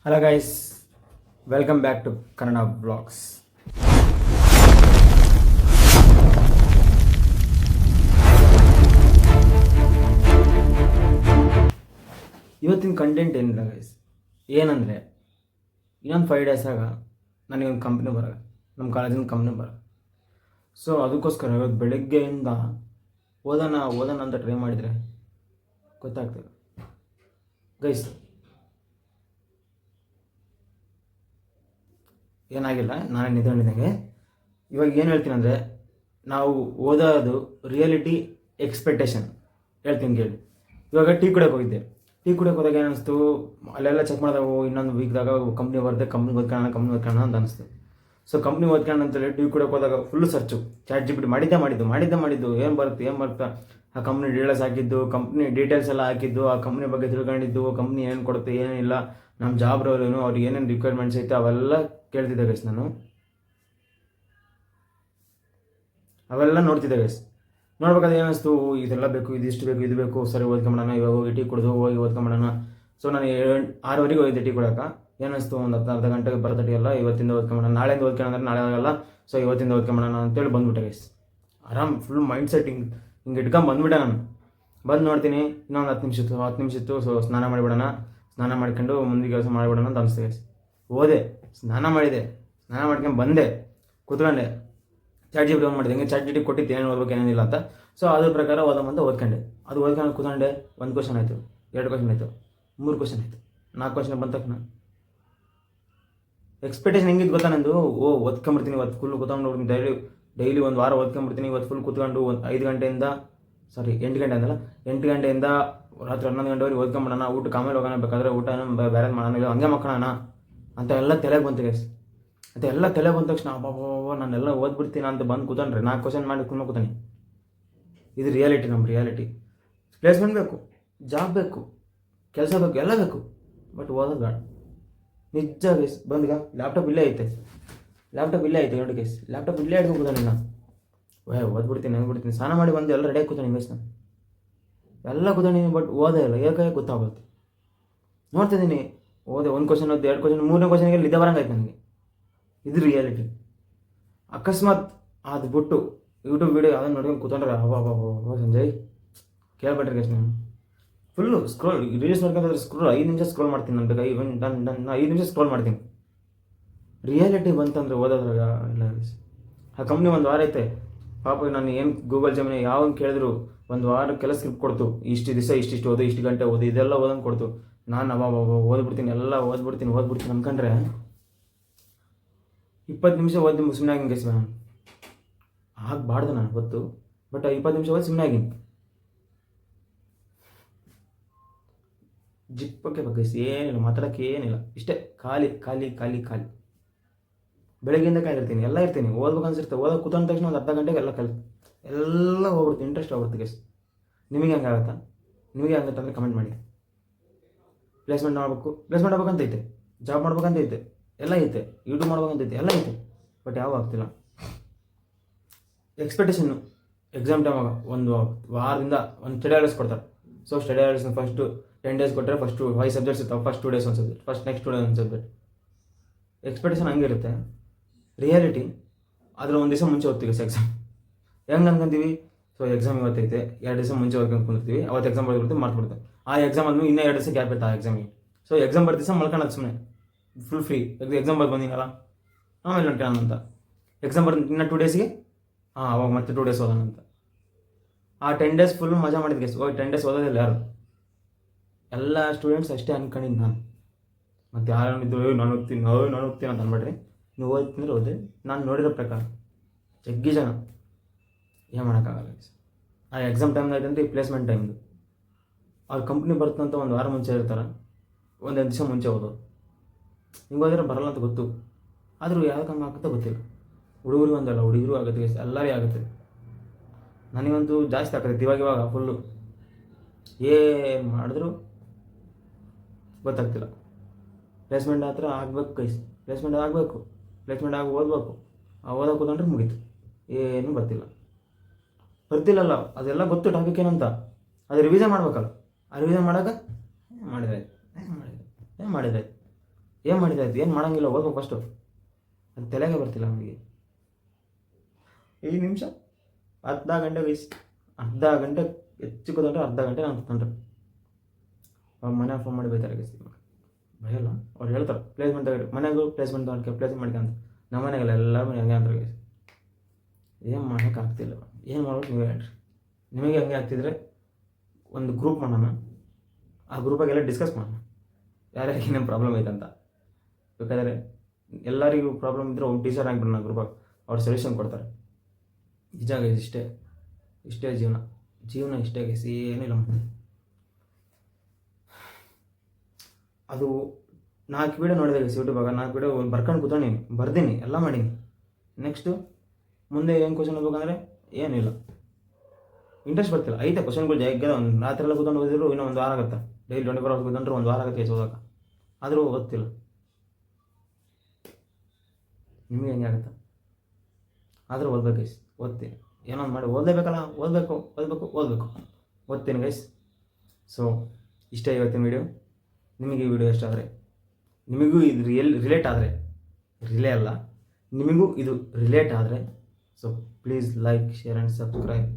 Hello guys, welcome back to Kannada blogs. ಇವತ್ತಿನ content ಏನಿಲ್ಲ guys. ಏನಂದರೆ ಇನ್ನೊಂದು 5 ಡೇಸಾಗ ನನಗೊಂದು ಕಂಪ್ನಿ ಬರೋದು, ನಮ್ಮ ಕಾಲೇಜಿನ ಕಂಪ್ನಿ ಬರೋದು. ಸೊ ಅದಕ್ಕೋಸ್ಕರ ಇವತ್ತು ಬೆಳಗ್ಗೆಯಿಂದ ಓದೋಣ ಅಂತ ಟ್ರೈ ಮಾಡಿದರೆ ಗೊತ್ತಾಗ್ತದೆ ಗೈಸ್. ಏನಾಗಿಲ್ಲ, ನಾನೇ ನಿಂತ್ಕೊಂಡಿದ್ದಂಗೆ. ಇವಾಗ ಏನು ಹೇಳ್ತೀನಿ ಅಂದರೆ, ನಾವು ಓದೋದು ರಿಯಾಲಿಟಿ ಎಕ್ಸ್ಪೆಕ್ಟೇಷನ್ ಹೇಳ್ತೀನಿ ಕೇಳಿ. ಇವಾಗ ಟೀ ಕುಡಿಯೋಕೆ ಹೋದಾಗ ಏನಿಸ್ತು, ಅಲ್ಲೆಲ್ಲ ಚೆಕ್ ಮಾಡಿದಾಗ ಇನ್ನೊಂದು ವೀಕ್ದಾಗ ಕಂಪ್ನಿ ಬರುತ್ತೆ, ಕಂಪ್ನಿ ಓದ್ಕೊಳ್ಳೋಣ ಅಂತ ಅನಿಸ್ತು. ಸೊ ಕಂಪ್ನಿ ಓದ್ಕೊಳ್ಳೋಣ ಅಂತೇಳಿ ಟೀ ಕುಡಿಯೋಕೆ ಹೋದಾಗ full search, chat G P T ಮಾಡಿದ್ದು ಏನು ಬರುತ್ತೆ ಆ ಕಂಪ್ನಿ ಡೀಟೇಲ್ಸ್ ಎಲ್ಲ ಹಾಕಿದ್ದು, ಆ ಕಂಪ್ನಿ ಬಗ್ಗೆ ತಿಳ್ಕೊಂಡಿದ್ದು, ಕಂಪ್ನಿ ಏನು ಕೊಡುತ್ತೆ ಏನಿಲ್ಲ, ನಮ್ಮ ಜಾಬ್ ರೋಲೇನು, ಅವ್ರಿಗೆ ಏನೇನು ರಿಕ್ವೈರ್ಮೆಂಟ್ಸ್ ಐತೆ ಅವೆಲ್ಲ ಕೇಳ್ತಿದ್ದೆ ಗೈಸ್. ನಾನು ಅವೆಲ್ಲ ನೋಡ್ತಿದ್ದೆ ಗೈಸ್. ನೋಡ್ಬೇಕಾದ್ರೆ ಏನಿಸ್ತು, ಇದೆಲ್ಲ ಬೇಕು, ಇದಿಷ್ಟು ಬೇಕು, ಇದು ಬೇಕು, ಸರಿ ಓದ್ಕೊಂಬಿಡೋಣ, ಇವಾಗ ಹೋಗಿ ಟೀ ಕುಡಿದು ಹೋಗಿ ಓದ್ಕೊಂಬಿಡೋಣ. ಸೊ ನಾನು 6 ಹೋಗಿದ್ದೆ ಟೀ ಕುಡಿಯೋಕೆ. ಏನಿಸ್ತು, ಒಂದು ಅರ್ಧ ಗಂಟೆಗೆ ಬರೋದಟ್ಟಿಯಲ್ಲ, ಇವತ್ತಿಂದ ಓದ್ಕೊಂಬಿಡೋಣ, ನಾಳೆಯಿಂದ ಓದ್ಕೊಂಡ್ರೆ ನಾಳೆ ಆಗಲ್ಲ, ಸೊ ಇವತ್ತಿಂದ ಓದ್ಕೊಂಬಿಡೋಣ ಅಂತೇಳಿ ಬಂದ್ಬಿಟ್ಟೆ ಗೈಸ್. ಆರಾಮ್ ಫುಲ್ ಮೈಂಡ್ ಸೆಟ್ ಹಿಂಗೆ ಇಟ್ಕೊಂಡು ಬಂದ್ಬಿಟ್ಟೆ. ನಾನು ಬಂದು ನೋಡ್ತೀನಿ, ಇನ್ನೊಂದು 10 ನಿಮಿಷ ಇತ್ತು. ಸೊ ಸ್ನಾನ ಮಾಡ್ಕೊಂಡು ಮುಂದೆ ಕೆಲಸ ಮಾಡಿಬಿಡೋಣ ಅಂತ ಅನಿಸ್ತು ಗೈಸ್. ಓದೆ, ಸ್ನಾನ ಮಾಡ್ಕೊಂಡು ಬಂದೆ, ಕೂತ್ಕೊಂಡೆ, ಚಾಟ್ ಜಿ ಪಿ ಟಿ ಮಾಡಿದೆ. ಹಿಂಗೆ ಚಾಟ್ ಜಿ ಪಿ ಟಿ ಕೊಟ್ಟಿದ್ದು ಏನೇನು ಓದ್ಬೇಕು ಏನೇನಿಲ್ಲ ಅಂತ. ಸೊ ಅದ್ರ ಪ್ರಕಾರ ಓದ್ಕೊಂಡೆ. ಅದು ಓದ್ಕೊಂಡು ಕೂತ್ಕೊಂಡೆ. 1 ಕ್ವಶನ್ ಆಯಿತು, 2 ಕ್ವಶನ್ ಆಯಿತು, 3 ಕ್ವಶನ್ ಆಯಿತು, 4 ಕ್ವಶನ್ ಬಂದ ತಕ್ಷಣ ಎಕ್ಸ್ಪೆಕ್ಟೇಷನ್ ಹೆಂಗಿದ್ದು ಗೊತ್ತಾ ನಂದು. ಓದ್ಕೊಂಬಿಡ್ತೀನಿ, ಇವತ್ತು ಫುಲ್ ಕೂತ್ಕೊಂಡು ಡೈಲಿ ಒಂದು ವಾರ ಓದ್ಕೊಂಬಿಡ್ತೀನಿ. ಇವತ್ತು ಫುಲ್ ಕೂತ್ಕೊಂಡು 8 ಗಂಟೆಯಿಂದ ರಾತ್ರಿ 11 ಗಂಟೆವರೆಗೆ ಓದ್ಕೊಂಬಿಡೋಣ, ಊಟಕ್ಕೆ ಆಮೇಲೆ ಹೋಗೋಣ, ಬೇಕಾದರೆ ಊಟ ಬೇರೆ ಮಾಡೋಣ, ಇಲ್ಲ ಹಂಗೆ ಮಕ್ಕಳೋಣ ಅಂತ ಎಲ್ಲ ತಲೆಗೆ ಬಂತು ಗೈಸ್. ಮತ್ತು ಎಲ್ಲ ತಲೆಗೆ ಬಂದ ತಕ್ಷಣ ನಾನೆಲ್ಲ ಓದ್ಬಿಡ್ತೀನಿ ಅಂತ ಬಂದು ಕೂತ್ಕೊಂಡ್ರೆ 4 ಕ್ವಶನ್ ಮಾಡಿ ಕೂತಾನೆ. ಇದು ರಿಯಾಲಿಟಿ, ನಮ್ಮ ರಿಯಾಲಿಟಿ. ಪ್ಲೇಸ್ಮೆಂಟ್ ಬೇಕು, ಜಾಬ್ ಬೇಕು, ಕೆಲಸ ಬೇಕು, ಎಲ್ಲ ಬೇಕು, ಬಟ್ ಓದೋದು ಬೇಡ. ನಿಜ ಗೈಸ್. ಬಂದೀಗ ಲ್ಯಾಪ್ಟಾಪ್ ಇಲ್ಲೇ ಐತೆ 2 ಗೈಸ್. ಲ್ಯಾಪ್ಟಾಪ್ ಇಲ್ಲೇ ಹಿಡ್ಕೊಂಡು ಕೂತಾನೆ. ನಾನು ಓದ್ಬಿಡ್ತೀನಿ, ಸ್ನಾನ ಮಾಡಿ ಬಂದು ಎಲ್ಲ ರೆಡಿಯಾಗಿ ಕೂತಾನೆ ಗೈಸ್. ನಾನು ಎಲ್ಲ ಕೂತಾನೆ, ಬಟ್ ಓದೇ ಇಲ್ಲ. ಏಕಾಗಿ ಗೊತ್ತಾಗುತ್ತೆ. ನೋಡ್ತಿದ್ದೀನಿ, ಓದೆ 1 ಕ್ವಶನ್ ಓದಿ, 2 ಕ್ವಶನ್, 3ನೇ ಕ್ವಶನ್ಗೆ ನಿದ್ದೆ ಬರಂಗಾಯ್ತು ನನಗೆ. ಇದು ರಿಯಾಲಿಟಿ. ಅಕಸ್ಮಾತ್ ಅದು ಬಿಟ್ಟು ಯೂಟ್ಯೂಬ್ ವೀಡಿಯೋ ಅದನ್ನು ನೋಡ್ಕೊಂಡು ಕೂತ್ಕೊಂಡ್ರೆ ಸಂಜಯ್ ಕೇಳ್ಬೇಡ್ರಿ ಗೈಸ್. ನಾನು ಫುಲ್ಲು ರೀಲ್ಸ್ ನೋಡ್ಕೊಂಡ್ರೆ 5 ನಿಮಿಷ ಸ್ಕ್ರೋಲ್ ಮಾಡ್ತೀನಿ. ನಾನು ಬೇಕಾಗಿ 5 ನಿಮಿಷ ಸ್ಕ್ರೋಲ್ ಮಾಡ್ತೀನಿ. ರಿಯಾಲಿಟಿ ಬಂತಂದರೆ ಓದೋದ್ರಾಗ ಇಲ್ಲ ಗೈಸ್. ಆ ಕಂಪ್ನಿ 1 ವಾರ ಐತೆ ಪಾಪ. ನಾನು ಏನು ಗೂಗಲ್ ಜಮೀನಿ ಯಾವ ಕೇಳಿದ್ರು 1 ವಾರಕ್ಕೆಲ್ಲ ಸ್ಕ್ರಿಪ್ಟ್ ಕೊಡ್ತು, ಇಷ್ಟು ದಿವಸ ಇಷ್ಟಿಷ್ಟು ಓದು, ಇಷ್ಟು ಗಂಟೆ ಓದು, ಇದೆಲ್ಲ ಓದೋಂಗೆ ಕೊಡ್ತು. ನಾನು ಓದ್ಬಿಡ್ತೀನಿ, ಎಲ್ಲ ಓದ್ಬಿಡ್ತೀನಿ ಅಂದ್ಕೊಂಡ್ರೆ 20 ನಿಮಿಷ ಓದಿ ಸುಮ್ಮನೆ ಆಗಿನ ಗೈಸ್. ನಾನು ಆಗಬಾರ್ದು, ನಾನು ಗೊತ್ತು, ಬಟ್ 20 ನಿಮಿಷ ಓದಿ ಸುಮ್ಮನೆ ಆಗಿನಿ. ಜಿಪ್ಪಕ್ಕೆ ಗೈಸ್, ಏನಿಲ್ಲ, ಮಾತಾಡೋಕ್ಕೆ ಏನಿಲ್ಲ, ಇಷ್ಟೇ. ಖಾಲಿ. ಬೆಳಗ್ಗೆಯಿಂದ ಕಾಲಿರ್ತೀನಿ, ಎಲ್ಲ ಇರ್ತೀನಿ, ಓದ್ಬೇಕು ಅನ್ಸಿರ್ತೆ. ಓದೋಕೆ ಕೂತ್ಕೊಂಡ ತಕ್ಷಣ ಒಂದು ಅರ್ಧ ಗಂಟೆಗೆ ಎಲ್ಲ ಹೋಗ್ಬಿಡ್ತೀನಿ, ಇಂಟ್ರೆಸ್ಟ್ ಹೋಗ್ಬಿಡುತ್ತೆ ಗೈಸ್. ನಿಮಗೆ ಹಂಗಾಗತ್ತಾ? ನಿಮಗೆ ಹಂಗತ್ತಂದರೆ ಕಮೆಂಟ್ ಮಾಡಿ. ಪ್ಲೇಸ್ಮೆಂಟ್ ಮಾಡ್ಬೇಕಂತ ಐತೆ, ಜಾಬ್ ಮಾಡ್ಬೇಕಂತ ಐತೆ, ಎಲ್ಲ ಐತೆ, ಯೂಟ್ಯೂಬ್ ಮಾಡ್ಬೇಕಂತ ಐತೆ, ಎಲ್ಲ ಐತೆ, ಬಟ್ ಯಾವ ಆಗ್ತಿಲ್ಲ. ಎಕ್ಸ್ಪೆಕ್ಟೇಷನ್ನು ಎಕ್ಸಾಮ್ ಟೈಮಾಗ 1 ವಾರದಿಂದ ಒಂದು ಸ್ಟಡಿ ಅವರ್ಸ್ ಕೊಡ್ತಾರೆ. ಸೊ ಸ್ಟಡಿ ಅವರ್ಸ್ನ ಫಸ್ಟು 10 ಡೇಸ್ ಕೊಟ್ಟರೆ ಫಸ್ಟು 5 ಸಬ್ಜೆಕ್ಟ್ಸ್ ಇರ್ತಾವೆ. ಫಸ್ಟ್ 2 ಡೇಸ್ ಒಂದು ಸಬ್ಜೆಕ್ಟ್, ನೆಕ್ಸ್ಟ್ 2 ಡೇಸ್ ಒಂದು ಸಬ್ಜೆಕ್ಟ್. ಎಕ್ಸ್ಪೆಕ್ಟೇಷನ್ ಹಂಗಿರುತ್ತೆ. ರಿಯಾಲಿಟಿ ಅದರ 1 ದಿವಸ ಮುಂಚೆ ಓದ್ತೀವಿ ಎಕ್ಸಾಮ್. ಹೆಂಗೆ ಅನ್ಕೊಂತೀವಿ, ಸೊ ಎಕ್ಸಾಮ್ ಇವತ್ತೈತೆ, 2 ದಿವಸ ಮುಂಚೆ ಓದ್ಕೊಂಡು ಕುಂದಿರ್ತೀವಿ. ಅವತ್ತು ಎಕ್ಸಾಮ್ ಬರೆದ್ಬಿಡ್ತೀವಿ, ಮಾಡ್ಬಿಡ್ತೀವಿ. ಆ ಎಕ್ಸಾಮ್ ಆದ್ಮೇಲೆ ಇನ್ನೂ 2 ದಿವಸ ಗ್ಯಾಪ್ ಇರುತ್ತೆ ಆ ಎಕ್ಸಾಮಿಗೆ. ಸೊ ಎಕ್ಸಾಮ್ ಬರ್ದ ದಿವಸ ಮಲ್ಕೊಳ್ಳೋದು ಸುಮ್ಮನೆ, ಫುಲ್ ಫ್ರೀ. ಎಕ್ಸಾಮ್ ಬರ್ದು ಬಂದಿನಲ್ಲ, ಆಮೇಲೆ ನೋಡ್ಕೊಳ್ಳೋಣ ಅಂತ. ಎಕ್ಸಾಮ್ ಬರ್ದು ಇನ್ನೂ 2 ಡೇಸ್ಗೆ ಅವಾಗ ಮತ್ತೆ 2 ಡೇಸ್ ಓದೋಣ ಅಂತ. ಆ 10 ಡೇಸ್ ಫುಲ್ ಮಜಾ ಮಾಡಿದ್ವಿ ಗೈಸ್. 10 ಡೇಸ್ ಓದೋದಿಲ್ಲ ಯಾರು, ಎಲ್ಲ ಸ್ಟೂಡೆಂಟ್ಸ್ ಅಷ್ಟೇ ಅನ್ಕೊಂಡಿದ್ದು. ನಾನು ಮತ್ತು ಯಾರು ಇದ್ದು ನಾನು ಓದ್ತೀನಿ ಅಂತ ಅಂದ್ಬಿಟ್ರಿ. ನೀವು ಓದ್ತಿದ್ರೆ ಓದಿ. ನಾನು ನೋಡಿರೋ ಪ್ರಕಾರ ಜಗ್ಗಿ ಜನ ಏನು ಮಾಡೋಕ್ಕಾಗಲ್ಲ ಗೈಸ್. ಆ ಎಕ್ಸಾಮ್ ಟೈಮ್ದು ಆಯ್ತಂದ್ರೆ ಈ ಪ್ಲೇಸ್ಮೆಂಟ್ ಟೈಮ್ದು ಅವ್ರ ಕಂಪ್ನಿ ಬರ್ತಂತ 1 ವಾರ ಮುಂಚೆ ಇರ್ತಾರೆ, 1 ದಿವಸ ಮುಂಚೆ ಓದೋದು. ಹಿಂಗೆ ಹೋದ್ರೆ ಬರಲ್ಲ ಅಂತ ಗೊತ್ತು, ಆದರೂ ಯಾವ್ದು ಹಂಗೆ ಆಗುತ್ತೋ ಗೊತ್ತಿಲ್ಲ. ಹುಡುಗರು ಒಂದಲ್ಲ, ಹುಡುಗರು ಆಗುತ್ತೆ ಗೈಸ್, ಎಲ್ಲರಿಗೂ ಆಗುತ್ತೆ. ನನಗಂತೂ ಜಾಸ್ತಿ ಆಗ್ತೈತೆ ಇವಾಗ ಫುಲ್ಲು. ಏನು ಮಾಡಿದ್ರು ಗೊತ್ತಾಗ್ತಿಲ್ಲ. ಪ್ಲೇಸ್ಮೆಂಟ್ ಹತ್ರ ಆಗಬೇಕು ಗೈಸ್, ಪ್ಲೇಸ್ಮೆಂಟ್ ಆಗಬೇಕು, ಪ್ಲೇಸ್ಮೆಂಟ್ ಆಗಿ ಓದಬೇಕು. ಓದೋಕೆ ಕೂತ್ಕೊಂಡ್ರೆ ಮುಗೀತು, ಏನೂ ಬರ್ತಿಲ್ಲಲ್ಲ. ಅದೆಲ್ಲ ಗೊತ್ತು ಟಾಪಿಕ್ ಏನಂತ, ಅದು ರಿವಿಷನ್ ಮಾಡ್ಬೇಕಲ್ಲ. ಆ ರಿವಿಷನ್ ಮಾಡೋಕೆ ಮಾಡಿದ್ರಾಯ್ತು. ಏನು ಮಾಡಿದಾಯ್ತು, ಏನು ಮಾಡೋಂಗಿಲ್ಲ, ಓದ್ಬೇಕು ಫಸ್ಟು. ಅದು ತಲೆಗೆ ಬರ್ತಿಲ್ಲ ನಮಗೆ. 5 ನಿಮಿಷ, ಅರ್ಧ ಗಂಟೆ ವಯಸ್ಸು, ಅರ್ಧ ಗಂಟೆ ಹೆಚ್ಚು ಕೂತ್ಕೊಂಡ್ರೆ ಅರ್ಧ ಗಂಟೆ ನಾನು ಕೂತ್ಕೊಂಡ್ರೆ ಅವ್ರು ಮನೆಗೆ ಫೋನ್ ಮಾಡಿ ಬೈತಾರೆ ಗೈಸ್. ಭಯಲ್ಲ, ಅವ್ರು ಹೇಳ್ತಾರೆ ಪ್ಲೇಸ್ಮೆಂಟ್ ತಗೊಳ್ಳಿ, ಮನೆಗೂ ಪ್ಲೇಸ್ಮೆಂಟ್ ಮಾಡ್ಕೊಂತ. ನಮ್ಮ ಮನೆಗೆಲ್ಲ ಎಲ್ಲರೂ ಹಂಗೆ ಅಂದ್ರೆ ಗೈಸ್. ಏನು ಮಾಡೋಕ್ಕಾಗ್ತಿಲ್ಲ. ಏನು ಮಾಡೋದು ನೀವೇ ಹೇಳ್ರಿ. ನಿಮಗೆ ಹಂಗೆ ಆಗ್ತಿದ್ರೆ ಒಂದು ಗ್ರೂಪ್ ಮಾಡೋಣ, ಆ ಗ್ರೂಪಾಗೆಲ್ಲ ಡಿಸ್ಕಸ್ ಮಾಡೋಣ ಯಾರ್ಯಾರಿಗೆ ಏನೇನು ಪ್ರಾಬ್ಲಮ್ ಐತೆ ಅಂತ. ಬೇಕಾದರೆ ಎಲ್ಲರಿಗೂ ಪ್ರಾಬ್ಲಮ್ ಇದ್ದರೆ ಒಂದು ಟೀಚರ್ ಆಗಿಬಿಡೋಣ ಗ್ರೂಪಾಗಿ, ಅವ್ರು ಸೊಲ್ಯೂಷನ್ ಕೊಡ್ತಾರೆ. ನಿಜ ಗೈಸ್, ಇಷ್ಟೇ ಜೀವನ ಇಷ್ಟೇ ಗೈಸ್, ಏನಿಲ್ಲ. ಅದು 4 ವೀಡಿಯೋ ನೋಡಿದೆ ಗೈಸ್ ಯೂಟ್ಯೂಬಾಗ. 4 ವೀಡಿಯೋ ಬರ್ಕೊಂಡು ಕೂತ್ಕೊಂಡೀನಿ, ಬರ್ದೀನಿ, ಎಲ್ಲ ಮಾಡೀನಿ. ನೆಕ್ಸ್ಟು ಮುಂದೆ ಏನು ಕ್ವಶನ್ ಹೋಗ್ಬೇಕಂದ್ರೆ ಏನಿಲ್ಲ, ಇಂಟ್ರೆಸ್ಟ್ ಬರ್ತಿಲ್ಲ. ಐತೆ ಕ್ವಶನ್ಗಳು ಜಗ್ಗದ, ಒಂದು ರಾತ್ರಿ ಎಲ್ಲ ಕೂತ್ಕೊಂಡು ಓದಿದ್ರು ಇನ್ನೂ 1 ವಾರ ಆಗುತ್ತೆ. ಡೈಲಿ 24 ಅವರ್ಸ್ ಕೂತ್ಕೊಂಡ್ರೆ 1 ವಾರ ಆಗುತ್ತೆ ಓದೋಕೆ, ಆದರೂ ಓದ್ತಿಲ್ಲ. ನಿಮಗೆ ಹೆಂಗೆ ಆಗುತ್ತೆ? ಆದರೂ ಓದ್ಬೇಕು ಗೈಸ್, ಓದ್ತೀನಿ, ಏನೋ ಒಂದು ಮಾಡಿ ಓದಲೇಬೇಕಲ್ಲ, ಓದಬೇಕು. ಓದ್ತೀನಿ ಗೈಸ್. ಸೊ ಇಷ್ಟೇ ಇವತ್ತಿನ ವೀಡಿಯೋ. ನಿಮಗೆ ಈ ವಿಡಿಯೋ ಇಷ್ಟ ಆದರೆ, ನಿಮಗೂ ಇದು ರಿಲೇಟ್ ಆದರೆ, ನಿಮಗೂ ಇದು ರಿಲೇಟ್ ಆದರೆ, so please like, share and subscribe.